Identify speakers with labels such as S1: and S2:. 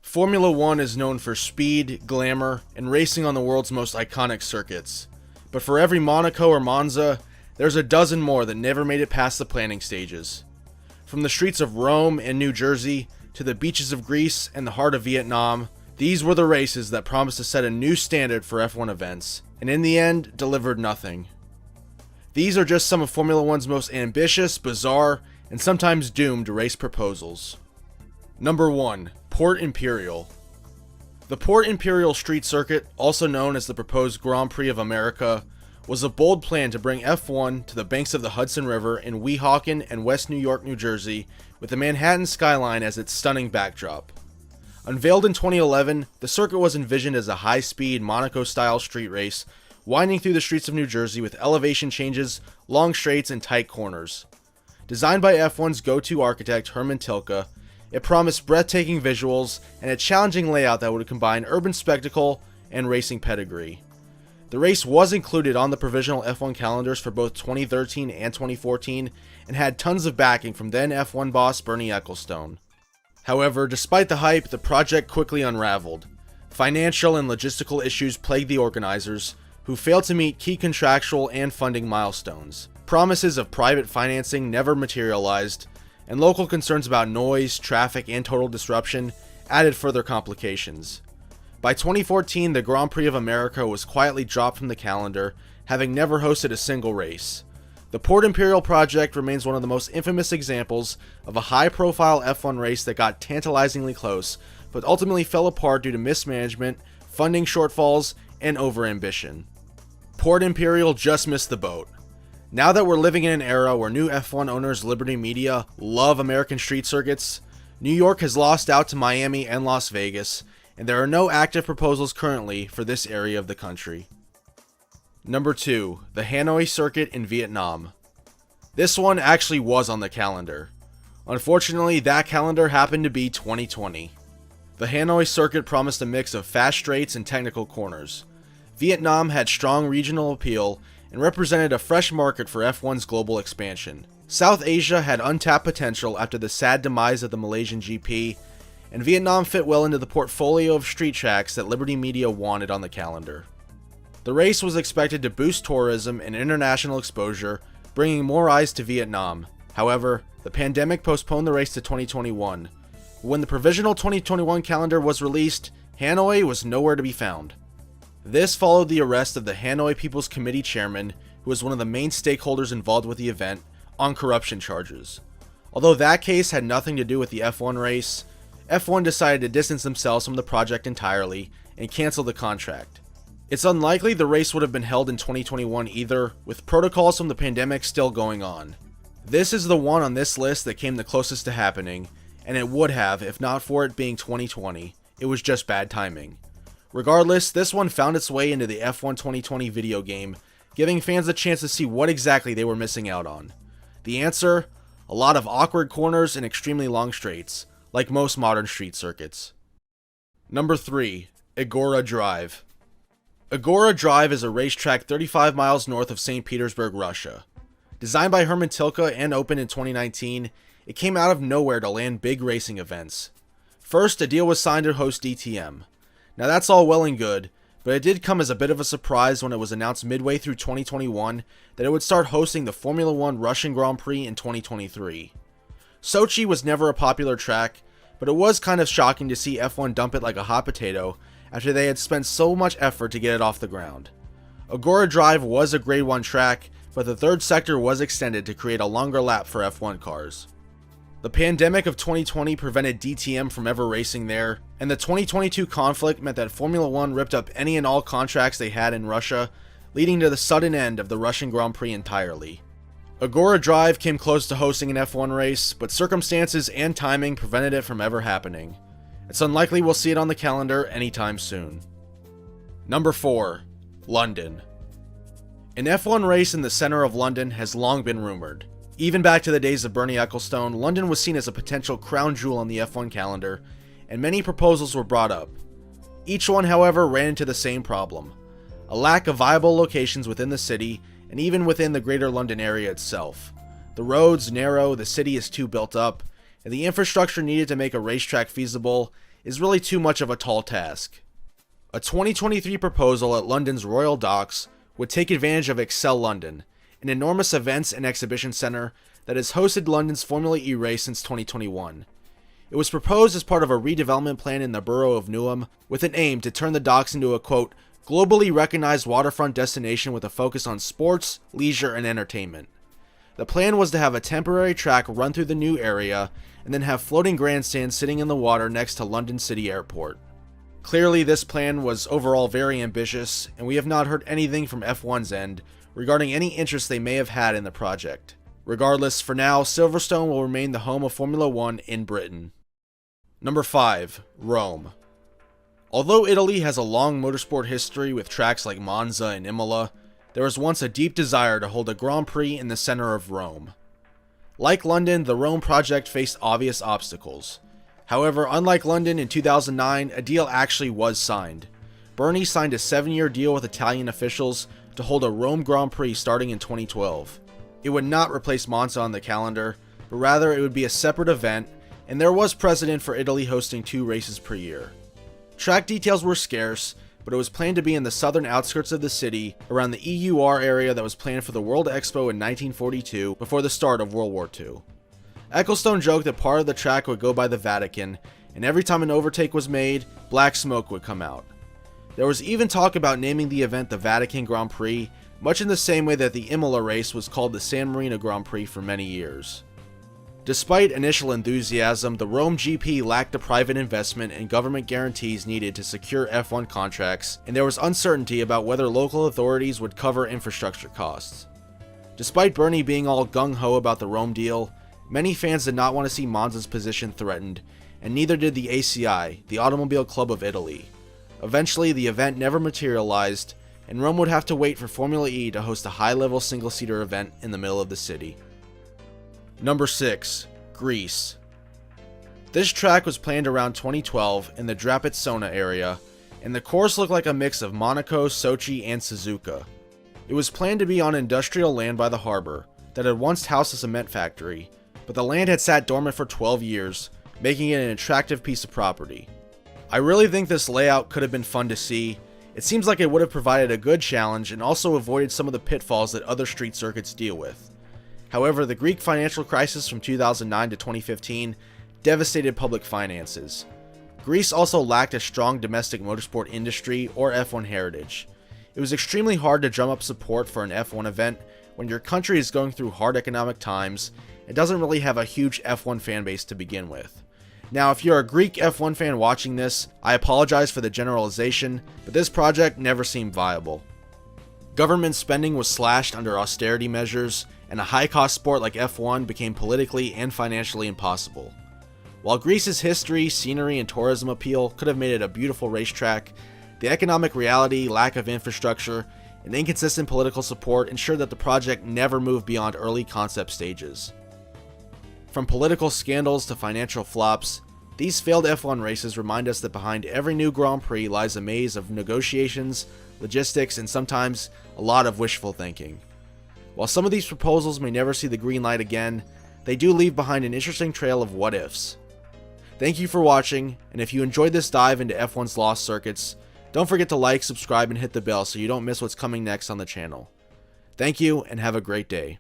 S1: Formula One is known for speed, glamour, and racing on the world's most iconic circuits. But for every Monaco or Monza, there's a dozen more that never made it past the planning stages. From the streets of Rome and New Jersey, to the beaches of Greece and the heart of Vietnam, these were the races that promised to set a new standard for F1 events, and in the end, delivered nothing. These are just some of Formula One's most ambitious, bizarre, and sometimes doomed race proposals. Number 1. Port Imperial. The Port Imperial Street Circuit, also known as the proposed Grand Prix of America, was a bold plan to bring F1 to the banks of the Hudson River in Weehawken and West New York, New Jersey, with the Manhattan skyline as its stunning backdrop. Unveiled in 2011, the circuit was envisioned as a high-speed Monaco-style street race, winding through the streets of New Jersey with elevation changes, long straights, and tight corners. Designed by F1's go-to architect Herman Tilke, it promised breathtaking visuals and a challenging layout that would combine urban spectacle and racing pedigree. The race was included on the provisional F1 calendars for both 2013 and 2014 and had tons of backing from then F1 boss Bernie Ecclestone. However, despite the hype, the project quickly unraveled. Financial and logistical issues plagued the organizers, who failed to meet key contractual and funding milestones. Promises of private financing never materialized, and local concerns about noise, traffic, and total disruption added further complications. By 2014, the Grand Prix of America was quietly dropped from the calendar, having never hosted a single race. The Port Imperial project remains one of the most infamous examples of a high-profile F1 race that got tantalizingly close, but ultimately fell apart due to mismanagement, funding shortfalls, and overambition. Port Imperial just missed the boat. Now that we're living in an era where new F1 owners Liberty Media love American street circuits, New York has lost out to Miami and Las Vegas, and there are no active proposals currently for this area of the country. Number 2. The Hanoi Circuit in Vietnam. This one actually was on the calendar. Unfortunately, that calendar happened to be 2020. The Hanoi Circuit promised a mix of fast straights and technical corners. Vietnam had strong regional appeal and represented a fresh market for F1's global expansion. South Asia had untapped potential after the sad demise of the Malaysian GP, and Vietnam fit well into the portfolio of street tracks that Liberty Media wanted on the calendar. The race was expected to boost tourism and international exposure, bringing more eyes to Vietnam. However, the pandemic postponed the race to 2021. When the provisional 2021 calendar was released, Hanoi was nowhere to be found. This followed the arrest of the Hanoi People's Committee chairman, who was one of the main stakeholders involved with the event, on corruption charges. Although that case had nothing to do with the F1 race, F1 decided to distance themselves from the project entirely and cancel the contract. It's unlikely the race would have been held in 2021 either, with protocols from the pandemic still going on. This is the one on this list that came the closest to happening, and it would have if not for it being 2020. It was just bad timing. Regardless, this one found its way into the F1 2020 video game, giving fans a chance to see what exactly they were missing out on. The answer? A lot of awkward corners and extremely long straights, like most modern street circuits. Number 3. Igora Drive. Igora Drive is a racetrack 35 miles north of St. Petersburg, Russia. Designed by Herman Tilke and opened in 2019, it came out of nowhere to land big racing events. First, a deal was signed to host DTM. Now that's all well and good, but it did come as a bit of a surprise when it was announced midway through 2021 that it would start hosting the Formula One Russian Grand Prix in 2023. Sochi was never a popular track, but it was kind of shocking to see F1 dump it like a hot potato after they had spent so much effort to get it off the ground. Igora Drive was a Grade 1 track, but the third sector was extended to create a longer lap for F1 cars. The pandemic of 2020 prevented DTM from ever racing there, and the 2022 conflict meant that Formula One ripped up any and all contracts they had in Russia, leading to the sudden end of the Russian Grand Prix entirely. Igora Drive came close to hosting an F1 race, but circumstances and timing prevented it from ever happening. It's unlikely we'll see it on the calendar anytime soon. Number 4. London. An F1 race in the center of London has long been rumored. Even back to the days of Bernie Ecclestone, London was seen as a potential crown jewel on the F1 calendar, and many proposals were brought up. Each one, however, ran into the same problem: a lack of viable locations within the city, and even within the greater London area itself. The roads narrow, the city is too built up, and the infrastructure needed to make a racetrack feasible is really too much of a tall task. A 2023 proposal at London's Royal Docks would take advantage of Excel London, an enormous events and exhibition centre that has hosted London's Formula E race since 2021. It was proposed as part of a redevelopment plan in the borough of Newham, with an aim to turn the docks into a, quote, globally recognized waterfront destination with a focus on sports, leisure, and entertainment. The plan was to have a temporary track run through the new area, and then have floating grandstands sitting in the water next to London City Airport. Clearly, this plan was overall very ambitious, and we have not heard anything from F1's end regarding any interest they may have had in the project. Regardless, for now, Silverstone will remain the home of Formula 1 in Britain. Number 5. Rome. Although Italy has a long motorsport history with tracks like Monza and Imola, there was once a deep desire to hold a Grand Prix in the center of Rome. Like London, the Rome project faced obvious obstacles. However, unlike London in 2009, a deal actually was signed. Bernie signed a 7-year deal with Italian officials to hold a Rome Grand Prix starting in 2012. It would not replace Monza on the calendar, but rather it would be a separate event, and there was precedent for Italy hosting 2 races per year. Track details were scarce, but it was planned to be in the southern outskirts of the city, around the EUR area that was planned for the World Expo in 1942 before the start of World War II. Ecclestone joked that part of the track would go by the Vatican, and every time an overtake was made, black smoke would come out. There was even talk about naming the event the Vatican Grand Prix, much in the same way that the Imola race was called the San Marino Grand Prix for many years. Despite initial enthusiasm, the Rome GP lacked the private investment and government guarantees needed to secure F1 contracts, and there was uncertainty about whether local authorities would cover infrastructure costs. Despite Bernie being all gung-ho about the Rome deal, many fans did not want to see Monza's position threatened, and neither did the ACI, the Automobile Club of Italy. Eventually, the event never materialized, and Rome would have to wait for Formula E to host a high-level single-seater event in the middle of the city. Number 6. Greece. This track was planned around 2012 in the Drapetsona area, and the course looked like a mix of Monaco, Sochi, and Suzuka. It was planned to be on industrial land by the harbor that had once housed a cement factory, but the land had sat dormant for 12 years, making it an attractive piece of property. I really think this layout could have been fun to see. It seems like it would have provided a good challenge and also avoided some of the pitfalls that other street circuits deal with. However, the Greek financial crisis from 2009 to 2015 devastated public finances. Greece also lacked a strong domestic motorsport industry or F1 heritage. It was extremely hard to drum up support for an F1 event when your country is going through hard economic times and doesn't really have a huge F1 fan base to begin with. Now, if you're a Greek F1 fan watching this, I apologize for the generalization, but this project never seemed viable. Government spending was slashed under austerity measures, and a high-cost sport like F1 became politically and financially impossible. While Greece's history, scenery, and tourism appeal could have made it a beautiful racetrack, the economic reality, lack of infrastructure, and inconsistent political support ensured that the project never moved beyond early concept stages. From political scandals to financial flops, these failed F1 races remind us that behind every new Grand Prix lies a maze of negotiations, logistics, and sometimes a lot of wishful thinking. While some of these proposals may never see the green light again, they do leave behind an interesting trail of what-ifs. Thank you for watching, and if you enjoyed this dive into F1's lost circuits, don't forget to like, subscribe, and hit the bell so you don't miss what's coming next on the channel. Thank you, and have a great day.